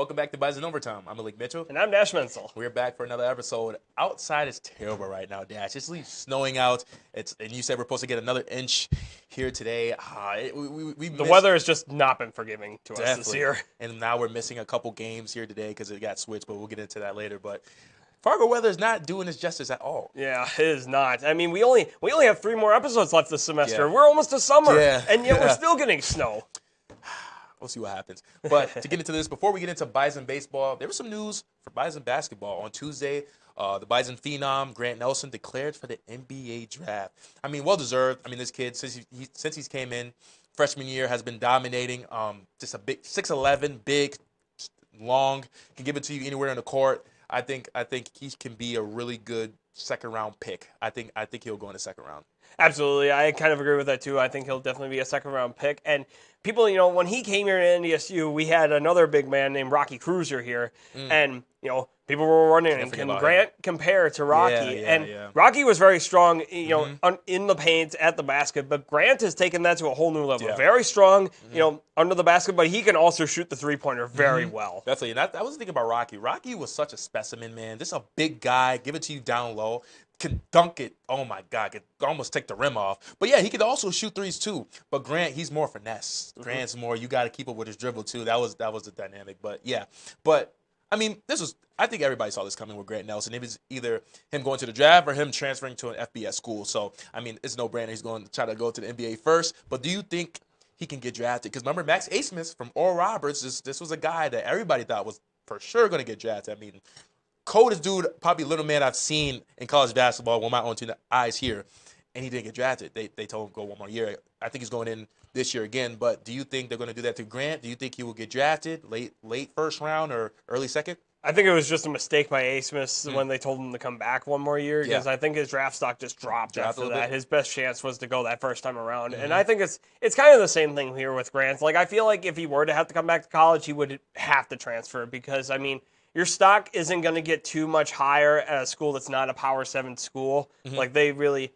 welcome back to Bison Overtime. I'm Malik Mitchell. And I'm Dash Mentzel. We're back for another episode. Outside is terrible right now, Dash. It's snowing out. And you said we're supposed to get another inch here today. The weather has just not been forgiving to us this year. And now we're missing a couple games here today because it got switched, but we'll get into that later. But Fargo weather is not doing us justice at all. Yeah, it is not. I mean, we only have 3 more episodes left this semester. Yeah. We're almost to summer, and yet we're still getting snow. We'll see what happens. But to get into this, before we get into Bison baseball, there was some news for Bison basketball. On Tuesday, the Bison phenom, Grant Nelson, declared for the NBA draft. I mean, well-deserved. I mean, this kid, since he's came in, freshman year, has been dominating. Just a big 6'11", big, long, can give it to you anywhere on the court. I think he can be a really good second-round pick. I think he'll go in the second round. Absolutely. I kind of agree with that, too. I think he'll definitely be a second-round pick. And people, when he came here to NDSU, we had another big man named Rocky Cruiser here. And, people were wondering, can Grant compare to Rocky? Rocky was very strong, in the paint, at the basket. But Grant has taken that to a whole new level. Yeah. Very strong, under the basket. But he can also shoot the three-pointer very well. Definitely. And I was thinking about Rocky. Rocky was such a specimen, man. Just a big guy, give it to you down low. Can dunk it. Oh, my God. Could almost take the rim off. But, yeah, he could also shoot threes, too. But Grant, he's more finesse. Grant's more, you got to keep up with his dribble, too. That was the dynamic. But, yeah. But, I mean, I think everybody saw this coming with Grant Nelson. It was either him going to the draft or him transferring to an FBS school. So, I mean, it's no brainer. He's going to try to go to the NBA first. But do you think he can get drafted? Because remember, Max Asmus from Oral Roberts, this was a guy that everybody thought was for sure going to get drafted. I mean, coldest dude, probably little man I've seen in college basketball with my own two eyes here, and he didn't get drafted. They told him to go one more year. I think he's going in this year again, but do you think they're going to do that to Grant? Do you think he will get drafted late first round or early second? I think it was just a mistake by Asmus when they told him to come back one more year because I think his draft stock just dropped after that. His best chance was to go that first time around. And I think it's kind of the same thing here with Grant. Like, I feel like if he were to have to come back to college, he would have to transfer because, I mean, your stock isn't going to get too much higher at a school that's not a Power 7 school. Like, they really,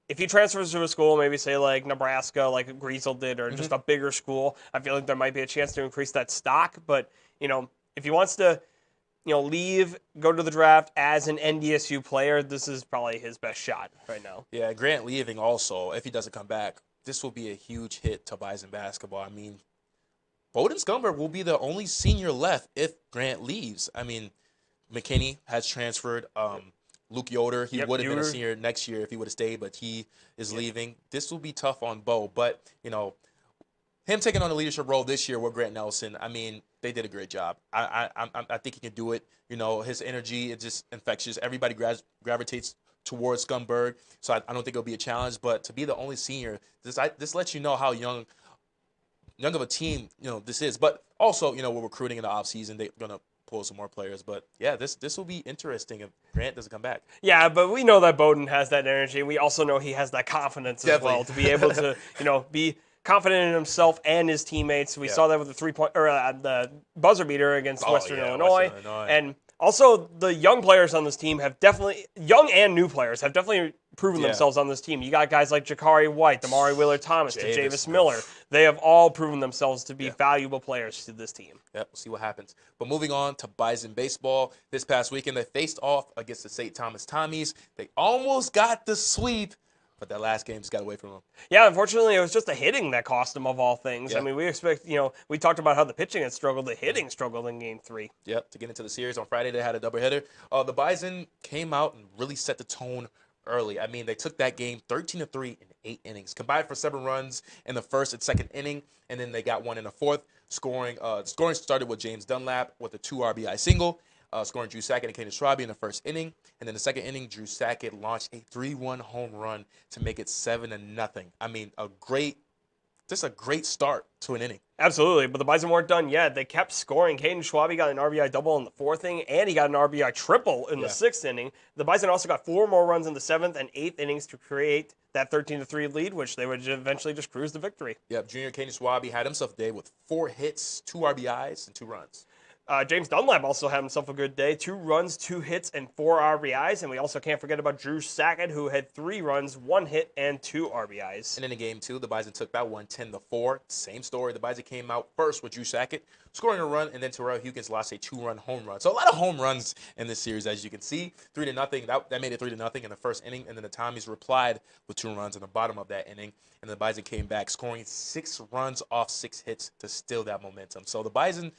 if he transfers to a school, maybe say like Nebraska, like Griesel did, or just a bigger school, I feel like there might be a chance to increase that stock. But, if he wants to, leave, go to the draft as an NDSU player, this is probably his best shot right now. Yeah, Grant leaving also, if he doesn't come back, this will be a huge hit to Bison basketball. I mean, Bowden Scumberg will be the only senior left if Grant leaves. I mean, McKinney has transferred. Luke Yoder, he would have been a senior next year if he would have stayed, but he is leaving. This will be tough on Bo. But, him taking on a leadership role this year with Grant Nelson, I mean, they did a great job. I think he can do it. His energy is just infectious. Everybody gravitates towards Scumberg, so I don't think it'll be a challenge. But to be the only senior, this lets you know how young of a team, this is. But also, we're recruiting in the offseason. They're going to pull some more players. But, yeah, this will be interesting if Grant doesn't come back. Yeah, but we know that Bowden has that energy. We also know he has that confidence as well to be able to, be confident in himself and his teammates. We saw that with the the buzzer beater against Western Illinois. And also, the young players on this team young and new players have definitely proven themselves on this team. You got guys like Jakari White, Damari Wheeler-Thomas, Javis Miller. They have all proven themselves to be valuable players to this team. Yep, we'll see what happens. But moving on to Bison baseball, this past weekend they faced off against the St. Thomas Tommies. They almost got the sweep, but that last game just got away from them. Yeah, unfortunately, it was just the hitting that cost them of all things. Yep. I mean, we expect, we talked about how the pitching had struggled. The hitting struggled in Game 3. Yep, to get into the series on Friday, they had a doubleheader. The Bison came out and really set the tone early. I mean, they took that game 13-3 in 8 innings, combined for 7 runs in the first and second inning, and then they got one in the fourth. Scoring started with James Dunlap with a 2 RBI single. Scoring Drew Sackett and Kaden Schwabe in the first inning. And then the second inning, Drew Sackett launched a 3-1 home run to make it 7-0. I mean, a great start to an inning. Absolutely, but the Bison weren't done yet. They kept scoring. Caden Schwabe got an RBI double in the 4th inning, and he got an RBI triple in the 6th inning. The Bison also got 4 more runs in the 7th and 8th innings to create that 13-3 lead, which they would eventually just cruise the victory. Yep, junior Caden Schwabe had himself a day with 4 hits, 2 RBIs, and 2 runs. James Dunlap also had himself a good day. 2 runs, 2 hits, and 4 RBIs. And we also can't forget about Drew Sackett, who had 3 runs, 1 hit, and 2 RBIs. And in the game, too, the Bison took that one 10-4. Same story. The Bison came out first with Drew Sackett, scoring a run, and then Terrell Huggins lost a 2-run home run. So a lot of home runs in this series, as you can see. 3-0. That made it 3-0 in the first inning. And then the Tommies replied with 2 runs in the bottom of that inning. And the Bison came back, scoring 6 runs off 6 hits to steal that momentum. So the Bison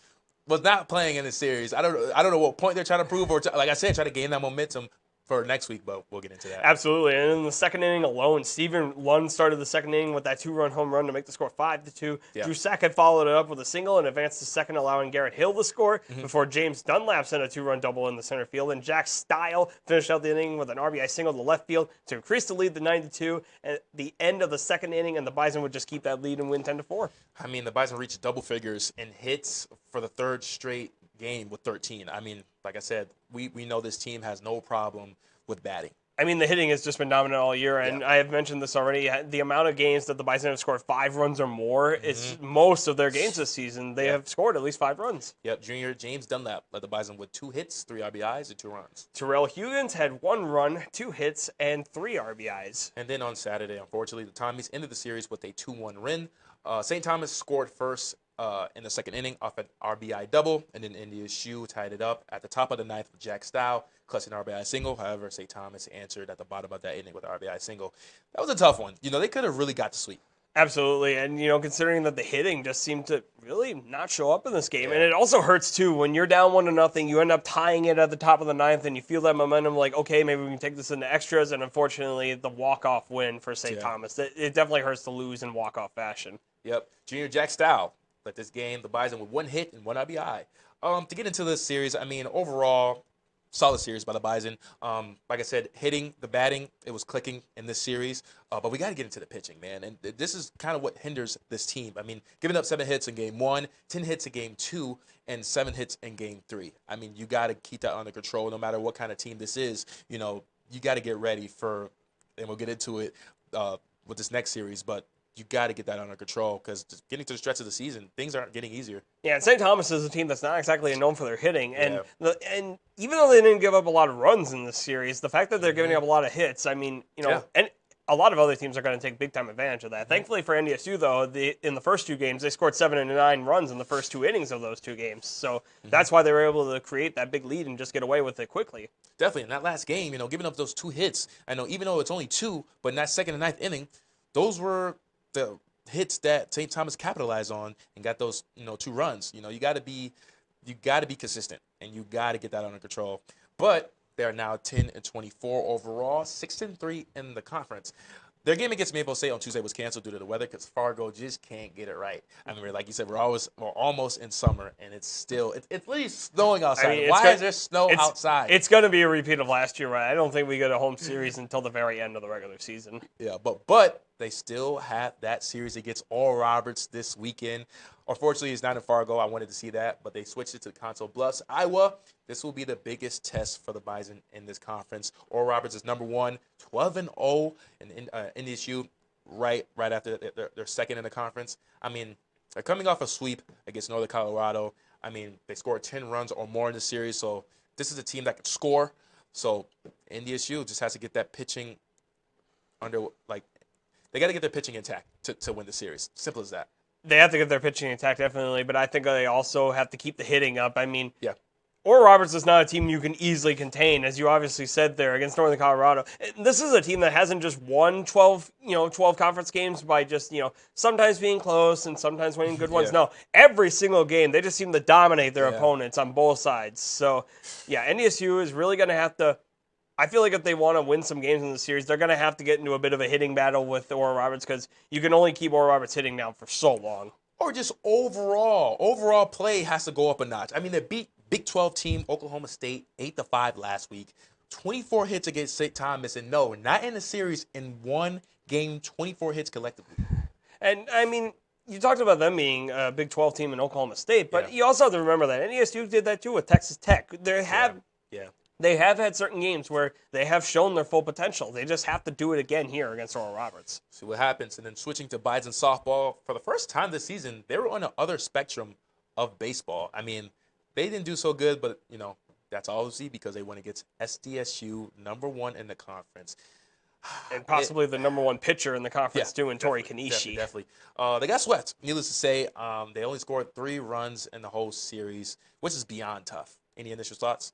was not playing in this series. I don't know what point they're trying to prove, or like I said, try to gain that momentum for next week, but we'll get into that. Absolutely. And in the second inning alone, Steven Lund started the second inning with that 2-run home run to make the score 5-2. Yeah. Drew Sackett followed it up with a single and advanced to second, allowing Garrett Hill to score before James Dunlap sent a 2-run double in the center field. And Jack Stile finished out the inning with an RBI single to left field to increase the lead to 9-2 at the end of the second inning, and the Bison would just keep that lead and win 10-4. I mean, the Bison reached double figures in hits for the third straight game with 13. I mean, like I said, we know this team has no problem with batting. I mean, the hitting has just been dominant all year, and I have mentioned this already. The amount of games that the Bison have scored 5 runs or more, it's most of their games this season. They have scored at least 5 runs. Yep, junior James Dunlap led the Bison with 2 hits, 3 RBIs, and 2 runs. Terrell Huggins had 1 run, 2 hits, and 3 RBIs. And then on Saturday, unfortunately, the Tommies ended the series with a 2-1 win. St. Thomas scored first in the second inning off an RBI double, and then NDSU tied it up at the top of the ninth with Jack Stile clutching an RBI single. However, St. Thomas answered at the bottom of that inning with an RBI single. That was a tough one. You know, they could have really got the sweep. Absolutely, and you know, considering that the hitting just seemed to really not show up in this game, and it also hurts too when you're down 1-0, you end up tying it at the top of the ninth, and you feel that momentum, like, okay, maybe we can take this into extras, and unfortunately, the walk-off win for St. Thomas, it definitely hurts to lose in walk-off fashion. Yep, junior Jack Stile led this game, the Bison, with 1 hit and 1 RBI. To get into this series, I mean, overall, solid series by the Bison. Like I said, hitting, the batting, it was clicking in this series. But we got to get into the pitching, man. And this is kind of what hinders this team. I mean, giving up 7 hits in game 1, 10 hits in game 2, and 7 hits in game 3. I mean, you got to keep that under control no matter what kind of team this is. You know, you got to get ready for, and we'll get into it with this next series, but you got to get that under control because getting to the stretch of the season, things aren't getting easier. Yeah, and St. Thomas is a team that's not exactly known for their hitting. And and even though they didn't give up a lot of runs in this series, the fact that they're giving up a lot of hits, I mean, you know, and a lot of other teams are going to take big-time advantage of that. Thankfully for NDSU, though, in the first 2 games, they scored 7 and 9 runs in the first 2 innings of those 2 games. So that's why they were able to create that big lead and just get away with it quickly. Definitely. In that last game, you know, giving up those 2 hits, I know even though it's only 2, but in that second and ninth inning, those were the hits that St. Thomas capitalized on and got those, 2 runs. You know, you got to be consistent and you got to get that under control. But they are now 10-24 overall, 6-3 in the conference. Their game against Maple State on Tuesday was canceled due to the weather because Fargo just can't get it right. I mean, like you said, we're almost in summer, and it's literally snowing outside. I mean, why is there snow outside? It's going to be a repeat of last year, right? I don't think we get a home series until the very end of the regular season. Yeah, but they still have that series against Oral Roberts this weekend. Unfortunately, it's not in Fargo. I wanted to see that, but they switched it to Council Bluffs, Iowa. This will be the biggest test for the Bison in this conference. Oral Roberts is number 1, 12-0, and NDSU right after they're second in the conference. I mean, they're coming off a sweep against Northern Colorado. I mean, they scored 10 runs or more in the series, so this is a team that can score. So NDSU just has to get that pitching under, like, they got to get their pitching intact to win the series. Simple as that. They have to get their pitching intact, definitely, but I think they also have to keep the hitting up. I mean, Oral Roberts is not a team you can easily contain, as you obviously said there, against Northern Colorado. This is a team that hasn't just won 12 conference games by just, sometimes being close and sometimes winning good ones. No, every single game, they just seem to dominate their opponents on both sides. So, NDSU is really going to have to, I feel like if they want to win some games in the series, they're going to have to get into a bit of a hitting battle with Oral Roberts because you can only keep Oral Roberts hitting down for so long. Or just overall play has to go up a notch. I mean, they beat Big 12 team Oklahoma State 8-5 last week, 24 hits against St. Thomas, and no, not in the series, in one game, 24 hits collectively. And, I mean, you talked about them being a Big 12 team in Oklahoma State, but you also have to remember that NDSU did that too with Texas Tech. They have had certain games where they have shown their full potential. They just have to do it again here against Oral Roberts. See what happens. And then switching to Bison softball, for the first time this season, they were on the other spectrum of baseball. I mean, They didn't do so good, but, that's obviously because they went against SDSU, #1 in the conference. And possibly the #1 pitcher in the conference, too, in Tori Kanishi. Definitely. They got swept, needless to say. They only scored 3 runs in the whole series, which is beyond tough. Any initial thoughts?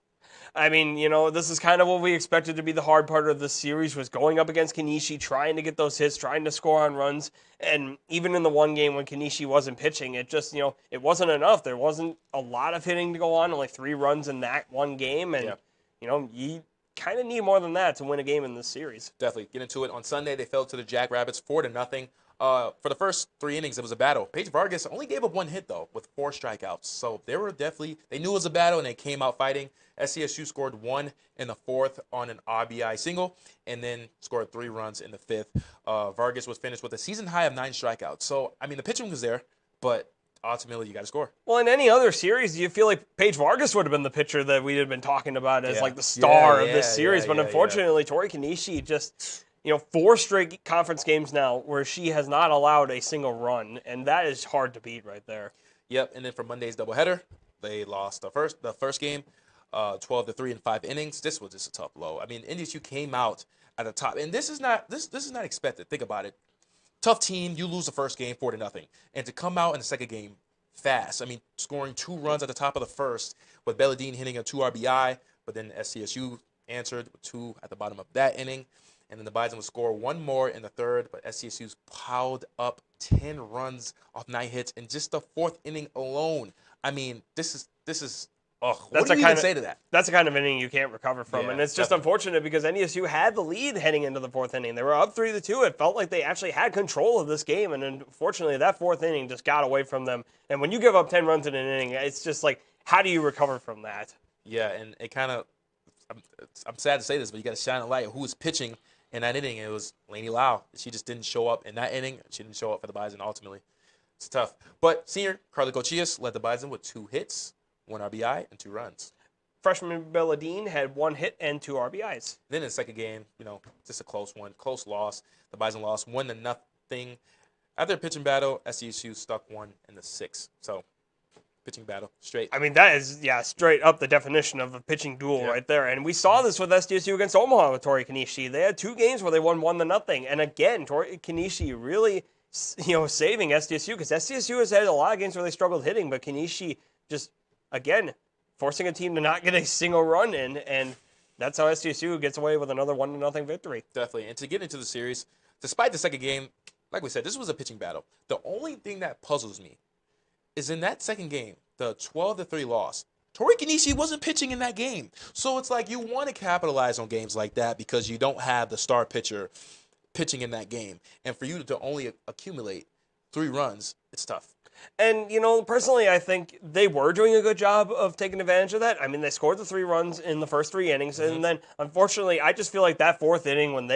I mean, this is kind of what we expected to be the hard part of this series, was going up against Kanishi, trying to get those hits, trying to score on runs. And even in the one game when Kanishi wasn't pitching, it just, it wasn't enough. There wasn't a lot of hitting to go on, only 3 runs in that one game. And, you kind of need more than that to win a game in this series. Definitely. Get into it. On Sunday, they fell to the Jackrabbits 4-0. For the first 3 innings, it was a battle. Paige Vargas only gave up 1 hit, though, with 4 strikeouts. So they knew it was a battle, and they came out fighting. SCSU scored 1 in the 4th on an RBI single, and then scored 3 runs in the 5th. Vargas was finished with a season high of 9 strikeouts. So, I mean, the pitching was there, but ultimately you got to score. Well, in any other series, do you feel like Paige Vargas would have been the pitcher that we had been talking about as like the star of this series? But unfortunately, Tori Kanishi just, 4 straight conference games now where she has not allowed a single run, and that is hard to beat right there. Yep, and then for Monday's doubleheader, they lost the first game, 12-3 in 5 innings. This was just a tough blow. I mean, NDSU came out at the top, and this is not expected. Think about it. Tough team, you lose the first game 4-0, and to come out in the second game fast. I mean, scoring 2 runs at the top of the first, with Belladine hitting a 2 RBI, but then SCSU answered with 2 at the bottom of that inning, and then the Bison would score 1 more in the 3rd, but SCSU's piled up 10 runs off 9 hits in just the 4th inning alone. I mean, this is. What do you even say to that? That's the kind of inning you can't recover from. And it's just unfortunate because NDSU had the lead heading into the 4th inning. They were up 3-2. It felt like they actually had control of this game. And unfortunately, that 4th inning just got away from them. And when you give up 10 runs in an inning, it's just like, how do you recover from that? Yeah, and it kind of, I'm sad to say this, but you got to shine a light on who was pitching in that inning. It was Lainey Lau. She just didn't show up in that inning. She didn't show up for the Bison ultimately. It's tough. But senior Carla Cochillas led the Bison with 2 hits. 1 RBI and 2 runs. Freshman Belladine had 1 hit and 2 RBIs. Then in the second game, just a close one. Close loss. The Bison lost 1-0. After a pitching battle, SCSU stuck 1 in the 6th. So, pitching battle, straight. I mean, that is, straight up the definition of a pitching duel right there. And we saw this with SDSU against Omaha with Tori Kanishi. They had 2 games where they won 1-0. And again, Tori Kanishi really, saving SDSU, because SDSU has had a lot of games where they struggled hitting, but Kanishi just, again, forcing a team to not get a single run in, and that's how SDSU gets away with another 1-0 victory. Definitely. And to get into the series, despite the second game, like we said, this was a pitching battle. The only thing that puzzles me is in that second game, the 12-3 loss, Tori Kanishi wasn't pitching in that game. So it's like you want to capitalize on games like that because you don't have the star pitcher pitching in that game. And for you to only accumulate 3 runs, it's tough. And, personally, I think they were doing a good job of taking advantage of that. I mean, they scored the 3 runs in the first 3 innings. And then, unfortunately, I just feel like that 4th inning, when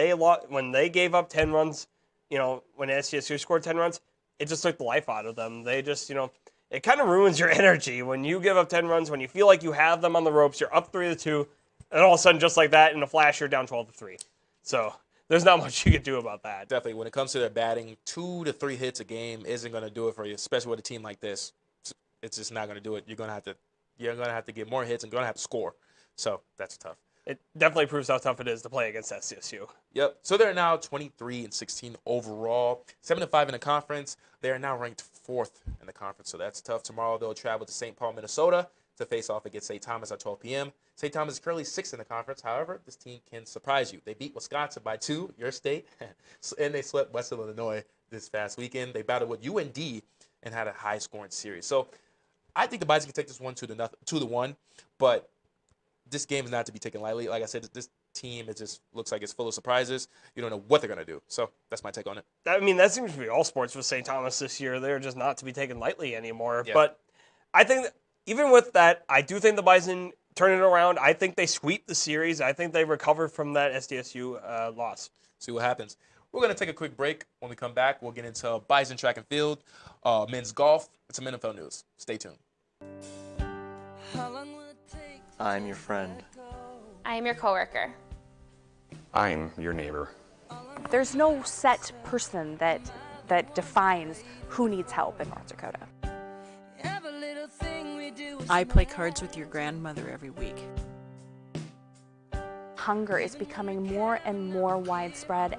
they gave up 10 runs, when SCSU scored 10 runs, it just took the life out of them. They just, it kind of ruins your energy when you give up 10 runs, when you feel like you have them on the ropes, you're up 3-2, and all of a sudden, just like that, in a flash, you're down 12-3. So there's not much you can do about that. Definitely. When it comes to their batting, 2 to 3 hits a game isn't going to do it for you, especially with a team like this. It's just not going to do it. You're going to have to get more hits and going to have to score. So that's tough. It definitely proves how tough it is to play against SCSU. Yep. So they're now 23-16 overall, 7-5 in the conference. They are now ranked 4th in the conference, so that's tough. Tomorrow they'll travel to St. Paul, Minnesota, to face off against St. Thomas at 12 p.m. St. Thomas is currently 6th in the conference. However, this team can surprise you. They beat Wisconsin by 2, your state, and they swept Western Illinois this past weekend. They battled with UND and had a high-scoring series. So I think the Bison can take this one 2-1, but this game is not to be taken lightly. Like I said, this team, it just looks like it's full of surprises. You don't know what they're going to do. So that's my take on it. I mean, that seems to be all sports with St. Thomas this year. They're just not to be taken lightly anymore. Yeah. But I think that even with that, I do think the Bison turn it around. I think they sweep the series. I think they recover from that SDSU loss. See what happens. We're going to take a quick break. When we come back, we'll get into Bison track and field, men's golf, and some NFL news. Stay tuned. I'm your friend. I am your coworker. I'm your neighbor. There's no set person that defines who needs help in North Dakota. Every little thing we do I play cards with your grandmother every week. Hunger is becoming more and more widespread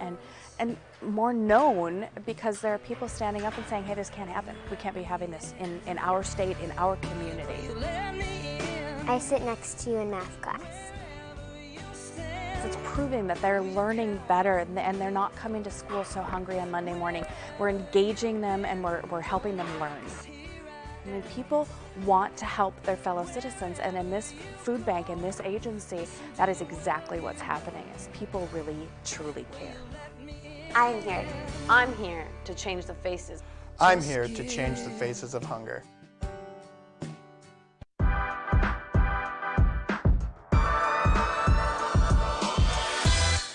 and more known because there are people standing up and saying, hey, this can't happen. We can't be having this in our state, in our community. I sit next to you in math class. It's proving that they're learning better and they're not coming to school so hungry on Monday morning. We're engaging them and we're helping them learn. I mean, people want to help their fellow citizens, and in this food bank, in this agency, that is exactly what's happening, is people really, truly care. I'm here. I'm here to change the faces. I'm here to change the faces of hunger.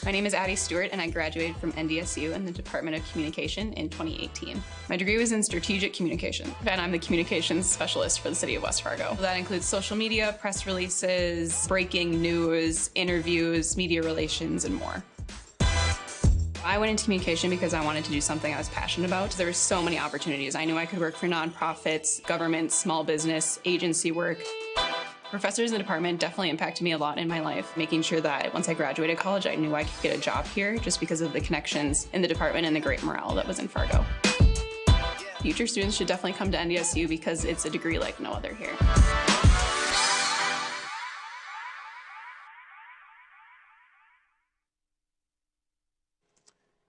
My name is Addie Stewart, and I graduated from NDSU in the Department of Communication in 2018. My degree was in strategic communication, and I'm the communications specialist for the city of West Fargo. That includes social media, press releases, breaking news, interviews, media relations, and more. I went into communication because I wanted to do something I was passionate about. There were so many opportunities. I knew I could work for nonprofits, government, small business, agency work. Professors in the department definitely impacted me a lot in my life, making sure that once I graduated college, I knew I could get a job here just because of the connections in the department and the great morale that was in Fargo. Future students should definitely come to NDSU because it's a degree like no other here.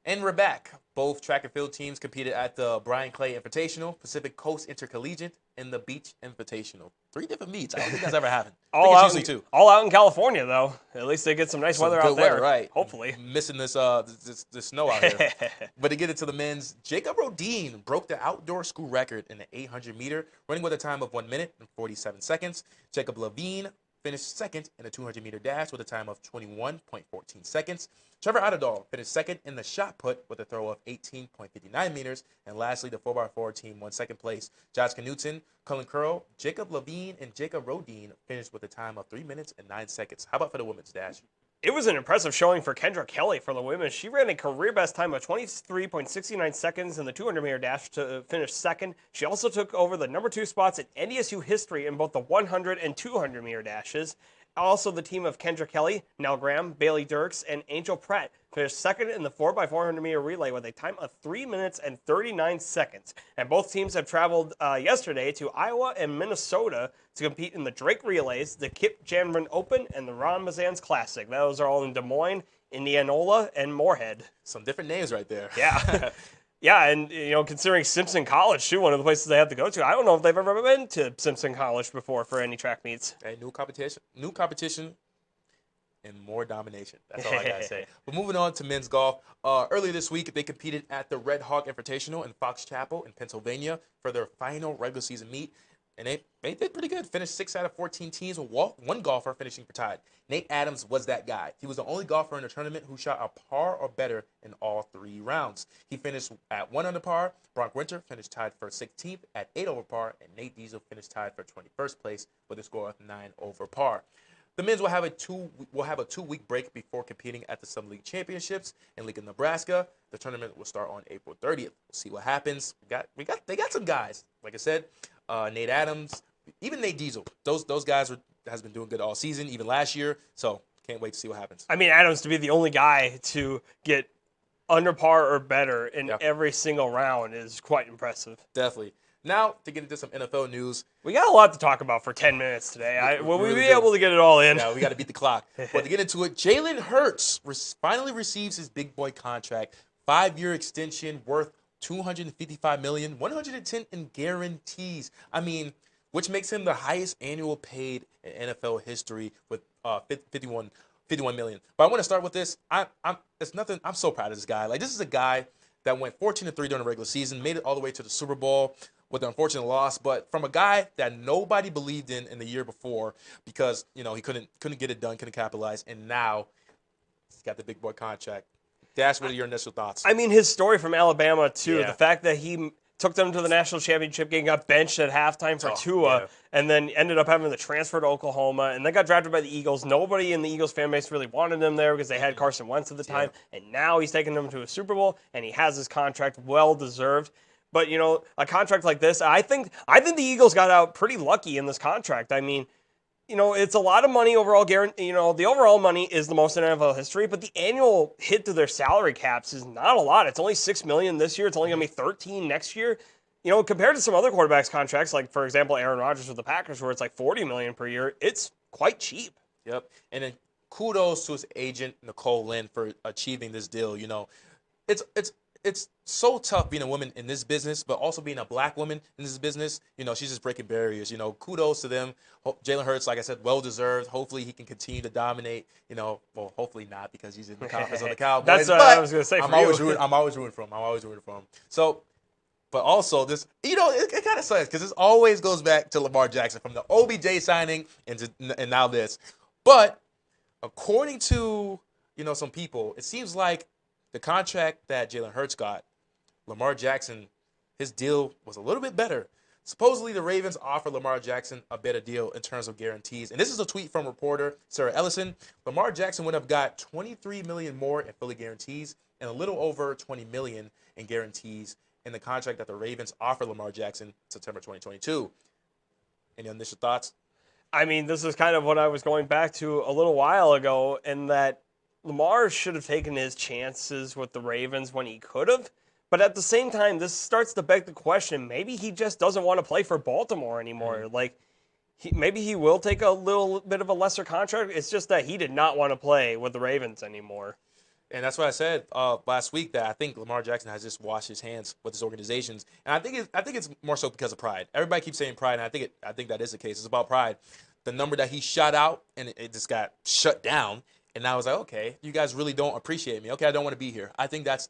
And we're back. Both track and field teams competed at the Brian Clay Invitational, Pacific Coast Intercollegiate, and the Beach Invitational. 3 different meets. I don't think that's ever happened. All out in California, though. At least they get some nice weather out there. Weather, right? Hopefully. Missing this snow out here. But to get into the men's, Jacob Rodin broke the outdoor school record in the 800 meter, running with a time of 1 minute and 47 seconds. Jacob Levine finished second in the 200-meter dash with a time of 21.14 seconds. Trevor Adadal finished second in the shot put with a throw of 18.59 meters. And lastly, the 4x4 team won second place. Josh Knutson, Cullen Curl, Jacob Levine, and Jacob Rodin finished with a time of 3 minutes and 9 seconds. How about for the women's dash? It was an impressive showing for Kendra Kelly for the women. She ran a career-best time of 23.69 seconds in the 200-meter dash to finish second. She also took over the number 2 spots in NDSU history in both the 100 and 200-meter dashes. Also, the team of Kendra Kelly, Nell Graham, Bailey Dirks, and Angel Pratt finished second in the 4x400-meter relay with a time of 3 minutes and 39 seconds. And both teams have traveled yesterday to Iowa and Minnesota to compete in the Drake Relays, the Kip Janvin Open, and the Ron Mazans Classic. Those are all in Des Moines, Indianola, and Moorhead. Some different names right there. Yeah. Yeah, and considering Simpson College, too, one of the places they have to go to, I don't know if they've ever been to Simpson College before for any track meets. Hey, new competition, and more domination. That's all I gotta say. But moving on to men's golf. Earlier this week, they competed at the Red Hawk Invitational in Fox Chapel in Pennsylvania for their final regular season meet. And they did pretty good. Finished 6 out of 14 teams with one golfer finishing tied. Nate Adams was that guy. He was the only golfer in the tournament who shot a par or better in all 3 rounds. He finished at 1 under par. Bronk Winter finished tied for 16th at 8 over par. And Nate Diesel finished tied for 21st place with a score of 9 over par. The men's will have a 2-week break before competing at the Summer League Championships in Lincoln, Nebraska. The tournament will start on April 30th. We'll see what happens. They got some guys. Like I said, Nate Adams, even Nate Diesel. Those guys has been doing good all season, even last year. So can't wait to see what happens. I mean, Adams to be the only guy to get under par or better in every single round is quite impressive. Definitely. Now, to get into some NFL news. We got a lot to talk about for 10 minutes today. Will we be able to get it all in? Yeah, we got to beat the clock. But to get into it, Jalen Hurts finally receives his big boy contract. 5-year extension worth $255 million, $110 in guarantees. I mean, which makes him the highest annual paid in NFL history with $51 million. But I want to start with this. I'm so proud of this guy. Like, this is a guy that went 14-3 during the regular season, made it all the way to the Super Bowl with the unfortunate loss, but from a guy that nobody believed in the year before because, he couldn't get it done, couldn't capitalize, and now he's got the big boy contract. Dash, what are your initial thoughts? I mean, his story from Alabama, too, the fact that he took them to the national championship game, got benched at halftime for Tua, and then ended up having to transfer to Oklahoma, and then got drafted by the Eagles. Nobody in the Eagles fan base really wanted him there because they had Carson Wentz at the time, and now he's taking them to a Super Bowl, and he has his contract well-deserved. But, a contract like this, I think the Eagles got out pretty lucky in this contract. I mean, it's a lot of money overall. The overall money is the most in NFL history, but the annual hit to their salary caps is not a lot. It's only $6 million this year. It's only going to be $13 million next year. Compared to some other quarterbacks' contracts, like, for example, Aaron Rodgers with the Packers, where it's like $40 million per year, it's quite cheap. Yep. And then kudos to his agent, Nicole Lynn, for achieving this deal. It's so tough being a woman in this business, but also being a black woman in this business. She's just breaking barriers. Kudos to them. Jalen Hurts, like I said, well-deserved. Hopefully he can continue to dominate. Well, hopefully not, because he's in the conference of the Cowboys. That's what I was going to say. I'm always rooting for him. So, but also this, it kind of sucks because this always goes back to Lamar Jackson, from the OBJ signing and now this. But according to some people, it seems like the contract that Jalen Hurts got, Lamar Jackson, his deal was a little bit better. Supposedly, the Ravens offered Lamar Jackson a better deal in terms of guarantees. And this is a tweet from reporter Sarah Ellison. Lamar Jackson would have got $23 million more in Philly guarantees and a little over $20 million in guarantees in the contract that the Ravens offered Lamar Jackson September 2022. Any initial thoughts? I mean, this is kind of what I was going back to a little while ago, in that Lamar should have taken his chances with the Ravens when he could have. But at the same time, this starts to beg the question, maybe he just doesn't want to play for Baltimore anymore. Like, maybe he will take a little bit of a lesser contract. It's just that he did not want to play with the Ravens anymore. And that's what I said last week, that I think Lamar Jackson has just washed his hands with his organizations. And I think it's more so because of pride. Everybody keeps saying pride, and I think that is the case. It's about pride. The number that he shot out, and it just got shut down. And I was like, okay, you guys really don't appreciate me. Okay, I don't want to be here. I think that's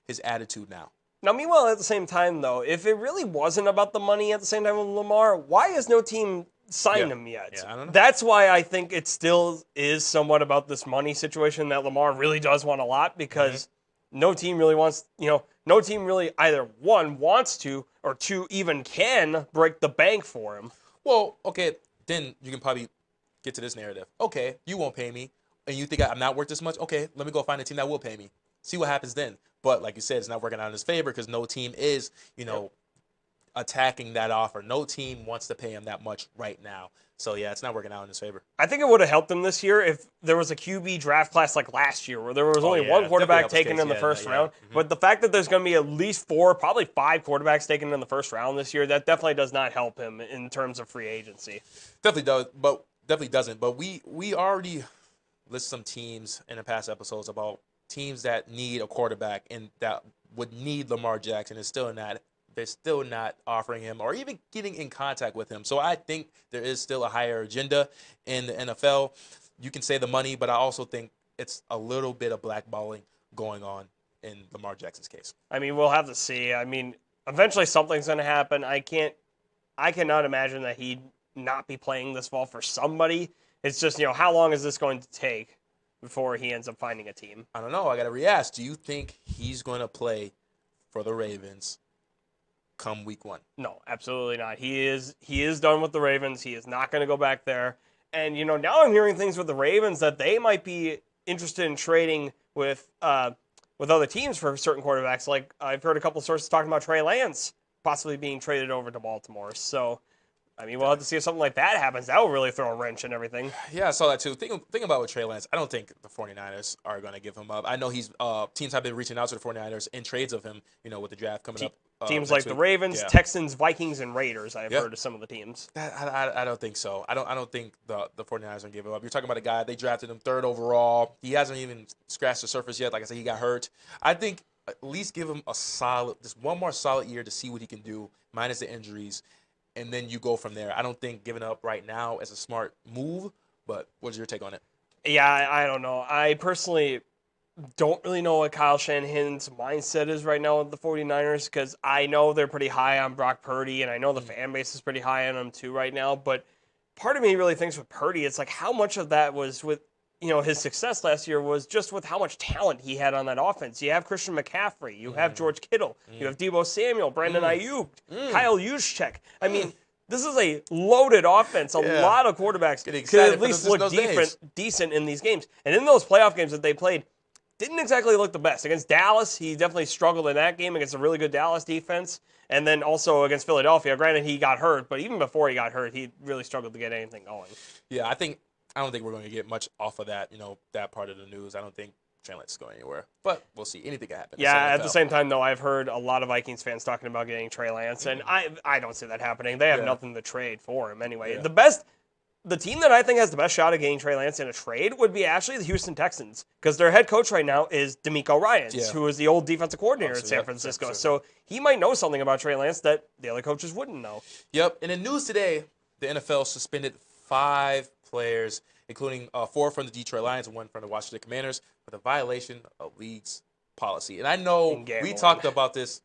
his attitude now. Now, meanwhile, at the same time, though, if it really wasn't about the money at the same time with Lamar, why has no team signed him yet? Yeah, I don't know. That's why I think it still is somewhat about this money situation that Lamar really does want a lot, because no team really wants, no team really either, one, wants to, or two, even can break the bank for him. Well, okay, then you can probably get to this narrative. Okay, you won't pay me, and you think I'm not worth this much? Okay, let me go find a team that will pay me. See what happens then. But like you said, it's not working out in his favor because no team is, attacking that offer. No team wants to pay him that much right now. So, yeah, it's not working out in his favor. I think it would have helped him this year if there was a QB draft class like last year where there was only one quarterback taken in the first round. Mm-hmm. But the fact that there's going to be at least 4, probably 5 quarterbacks taken in the first round this year, that definitely does not help him in terms of free agency. Definitely doesn't. But we already list some teams in the past episodes about teams that need a quarterback and that would need Lamar Jackson is they're still not offering him or even getting in contact with him. So I think there is still a higher agenda in the NFL. You can say the money, but I also think it's a little bit of blackballing going on in Lamar Jackson's case. I mean, we'll have to see. I mean, eventually something's going to happen. I cannot imagine that he'd not be playing this fall for somebody. It's just, how long is this going to take before he ends up finding a team? I don't know. I got to re-ask. Do you think he's going to play for the Ravens come week 1? No, absolutely not. He is done with the Ravens. He is not going to go back there. And, now I'm hearing things with the Ravens that they might be interested in trading with other teams for certain quarterbacks. Like, I've heard a couple of sources talking about Trey Lance possibly being traded over to Baltimore. So, I mean, we'll have to see if something like that happens. That will really throw a wrench in everything. Yeah, I saw that too. Think about with Trey Lance. I don't think the 49ers are going to give him up. I know teams have been reaching out to the 49ers in trades of him, with the draft coming up. Teams like the Ravens, Texans, Vikings, and Raiders, I've heard of some of the teams. I don't think so. I don't think the 49ers are going to give him up. You're talking about a guy, they drafted him 3rd overall. He hasn't even scratched the surface yet. Like I said, he got hurt. I think at least give him just one more solid year to see what he can do, minus the injuries. And then you go from there. I don't think giving up right now is a smart move, but what's your take on it? Yeah, I don't know. I personally don't really know what Kyle Shanahan's mindset is right now with the 49ers, because I know they're pretty high on Brock Purdy, and I know the fan base is pretty high on him too right now. But part of me really thinks with Purdy, it's like how much of that was with his success last year was just with how much talent he had on that offense. You have Christian McCaffrey. You have George Kittle. You have Deebo Samuel, Brandon Ayuk, Kyle Juszczyk. I mean, this is a loaded offense. A lot of quarterbacks could at least look decent in these games. And in those playoff games that they played, didn't exactly look the best. Against Dallas, he definitely struggled in that game against a really good Dallas defense. And then also against Philadelphia. Granted, he got hurt, but even before he got hurt, he really struggled to get anything going. Yeah, I don't think we're going to get much off of that, that part of the news. I don't think Trey Lance is going anywhere. But we'll see. Anything can happen. Yeah, at the same time, though, I've heard a lot of Vikings fans talking about getting Trey Lance, and I don't see that happening. They have nothing to trade for him anyway. Yeah. The team that I think has the best shot of getting Trey Lance in a trade would be actually the Houston Texans, because their head coach right now is DeMeco Ryans, who is the old defensive coordinator at San Francisco. So he might know something about Trey Lance that the other coaches wouldn't know. Yep. And in news today, the NFL suspended 5 players, including 4 from the Detroit Lions and 1 from the Washington Commanders, for the violation of league's policy. And I know we talked about this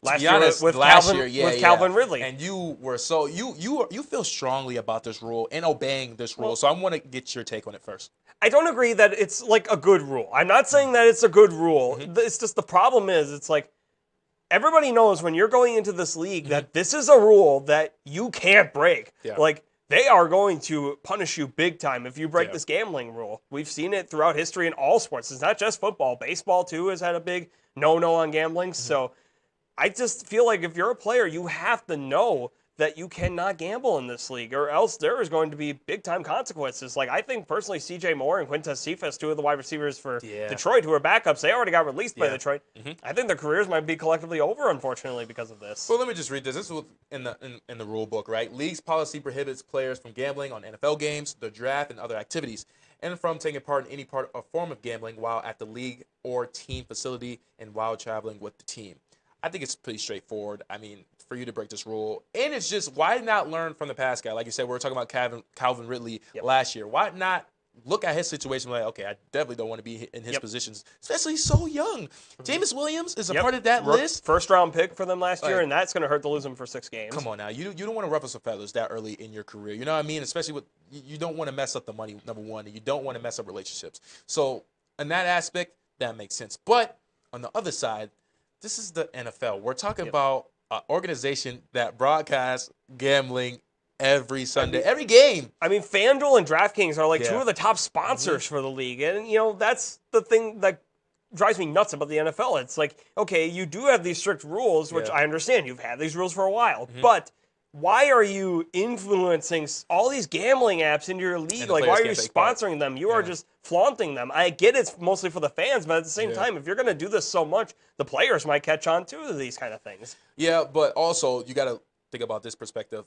last year with Calvin Ridley, and you were you feel strongly about this rule and obeying this rule. So I want to get your take on it first. I don't agree that it's like a good rule. I'm not saying that it's a good rule. It's just the problem is it's like everybody knows when you're going into this league that this is a rule that you can't break. Yeah. Like they are going to punish you big time if you break this gambling rule. We've seen it throughout history in all sports. It's not just football. Baseball too has had a big no on gambling. So I just feel like if you're a player, you have to know that you cannot gamble in this league, or else there is going to be big-time consequences. Like, I think, personally, C.J. Moore and Quintez Cephas, 2 of the wide receivers for Detroit, who are backups, they already got released by Detroit. I think their careers might be collectively over, unfortunately, because of this. Well, let me just read this. This is in the rule book, right? League's policy prohibits players from gambling on NFL games, the draft, and other activities, and from taking part in any part or form of gambling while at the league or team facility and while traveling with the team. I think it's pretty straightforward. I mean, for you to break this rule. And it's just, why not learn from the past guy? Like you said, we were talking about Calvin Ridley last year. Why not look at his situation like, okay, I definitely don't want to be in his positions, especially so young. Jameis Williams is a part of that list. First-round pick for them last year, and that's going to hurt to lose him for 6 games. Come on now. You don't want to ruffle some feathers that early in your career. You know what I mean? Especially with, you don't want to mess up the money, number one, and you don't want to mess up relationships. So in that aspect, that makes sense. But on the other side, this is the NFL. We're talking about an organization that broadcasts gambling every Sunday, every game. I mean, FanDuel and DraftKings are like 2 of the top sponsors for the league. And, that's the thing that drives me nuts about the NFL. It's like, okay, you do have these strict rules, which I understand. You've had these rules for a while. But why are you influencing all these gambling apps into your league? Like, why are you sponsoring them? You are just flaunting them. I get it's mostly for the fans, but at the same time, if you're going to do this so much, the players might catch on to these kind of things. Yeah, but also you got to think about this perspective.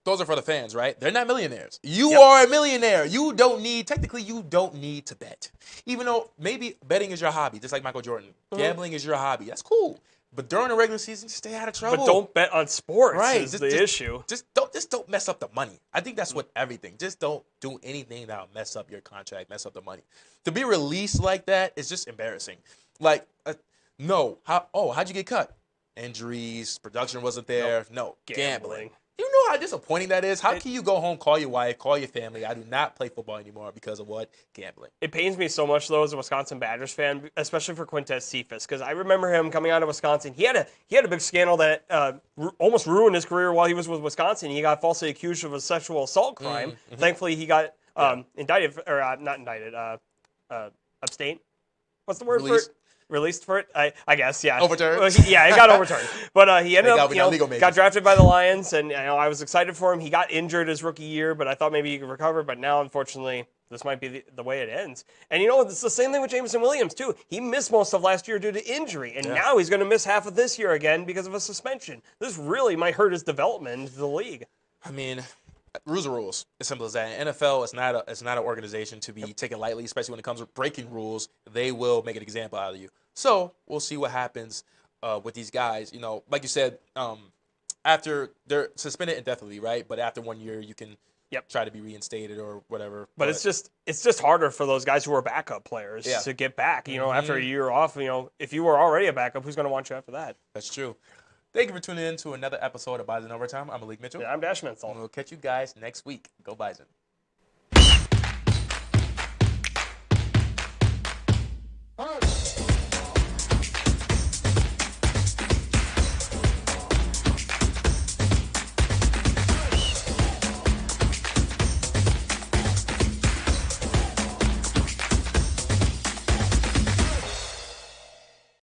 Those are for the fans, right? They're not millionaires. You are a millionaire. You don't need to bet. Even though maybe betting is your hobby, just like Michael Jordan. Gambling is your hobby. That's cool. But during the regular season, just stay out of trouble. But don't bet on sports is the issue. Just don't mess up the money. I think that's what everything. Just don't do anything that'll mess up your contract, mess up the money. To be released like that is just embarrassing. Like, no. How'd you get cut? Injuries, production wasn't there. No, gambling. You know how disappointing that is? How can you go home, call your wife, call your family? I do not play football anymore because of what? Gambling. It pains me so much, though, as a Wisconsin Badgers fan, especially for Quintez Cephas, because I remember him coming out of Wisconsin. He had a big scandal that almost ruined his career while he was with Wisconsin. He got falsely accused of a sexual assault crime. Thankfully, he got indicted, or not indicted, abstained. What's the word for it? Released for it, I guess, yeah. Overturned. It got overturned. But he ended up, got drafted by the Lions, and I was excited for him. He got injured his rookie year, but I thought maybe he could recover. But now, unfortunately, this might be the way it ends. And it's the same thing with Jameson Williams, too. He missed most of last year due to injury, and now he's going to miss half of this year again because of a suspension. This really might hurt his development into the league. I mean, rules are rules. As simple as that. NFL is not an organization to be taken lightly, especially when it comes to breaking rules. They will make an example out of you. So we'll see what happens with these guys. Like you said, after they're suspended indefinitely, right? But after 1 year, you can try to be reinstated or whatever. But it's just harder for those guys who are backup players to get back. After a year off, if you were already a backup, who's going to want you after that? That's true. Thank you for tuning in to another episode of Bison Overtime. I'm Malik Mitchell. And I'm Dash Mentzel. And we'll catch you guys next week. Go Bison.